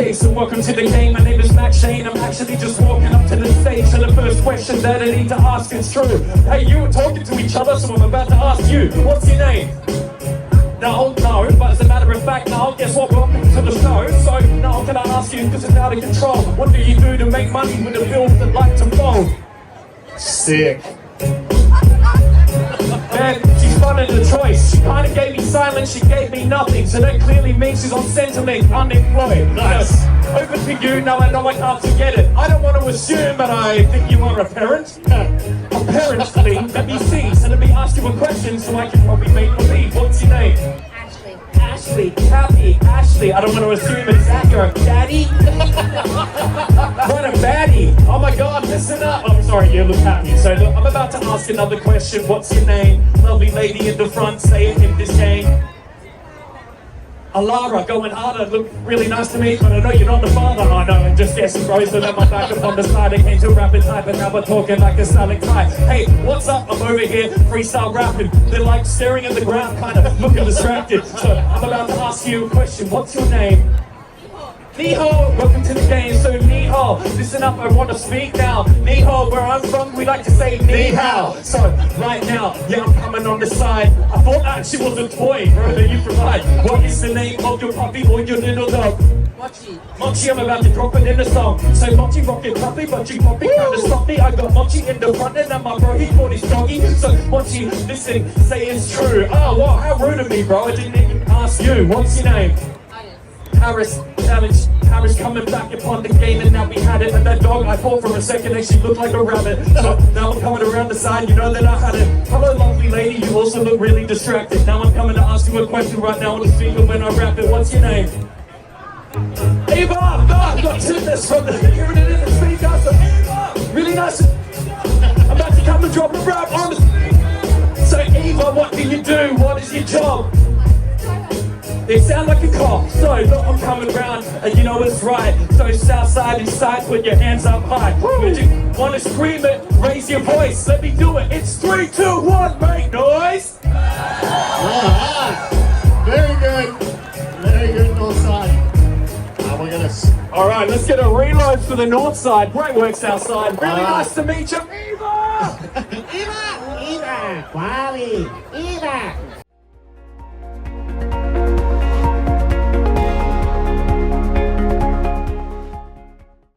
Okay, so welcome to the game. My name is Macshane. I'm actually just walking up to the stage. So the first question that I need to ask is true. Hey, you were talking to each other, so I'm about to ask you. What's your name? No, but as a matter of fact, now guess what? Welcome to the show. So now can I ask you, because it's out of control, what do you do to make money with the bills that like to fold? Sick. Man, she's fun in the choice. She kind of gave me silence, she gave me nothing. So that clearly means she's on Centrelink, unemployed. Nice. Over to you, now I know I can't forget it. I don't want to assume, but I think you are a parent. Apparently, let me see. So let me ask you a question so I can probably make believe. What's your name? Ashley. Ashley, Kathy, Ashley. I don't want to assume it's that you're daddy. What a baddie. Oh my God, listen up. I'm sorry, you look at me. So look, I'm about to ask another question. What's your name? Lovely lady in the front, say it in this game. Alara, going harder, look really nice to me, but I know you're not the father. I know, and just guessing, bro, so that my back up on the side. I came to rapid type, and now we're talking like a stalactite. Hey, what's up? I'm over here, freestyle rapping. They're like staring at the ground, kind of looking distracted. So I'm about to ask you a question. What's your name? Niho, welcome to the game. So Niho, listen up, I want to speak now. Niho, where I'm from, we like to say ni hao. So right now, yeah, I'm coming on the side. I thought that she was a toy, bro, that you provide. What is the name of your puppy or your little dog? Mochi. Mochi, I'm about to drop it in the song. So Mochi rockin' puppy, but you poppy kinda sloppy. I got Mochi in the front and my bro, he bought his doggy. So Mochi, listen, say it's true. Oh, wow, how rude of me, bro, I didn't even ask you. What's your name? Harris, challenge, Harris coming back upon the game, and now we had it. And that dog I thought for a second actually looked like a rabbit. So now I'm coming around the side, you know that I had it. Hello lovely lady, you also look really distracted. Now I'm coming to ask you a question right now on the speaker when I rap it. What's your name? Eva! No, I've got this from the hearing it in the speaker. So Eva! Really nice. I'm about to come and drop a rap on the speaker. So Eva, what do you do? What is your job? It sound like a cop, so look, I'm coming round, and you know it's right. So south side inside, put your hands up high. Would you wanna scream it? Raise your voice, let me do it. It's 3, 2, 1, make noise! Very good. Very good, north side. Now we're gonna... Alright, let's get a reload for the north side. Great work, south side. Really nice to meet you, Eva! Eva! Eva! Quali! Eva!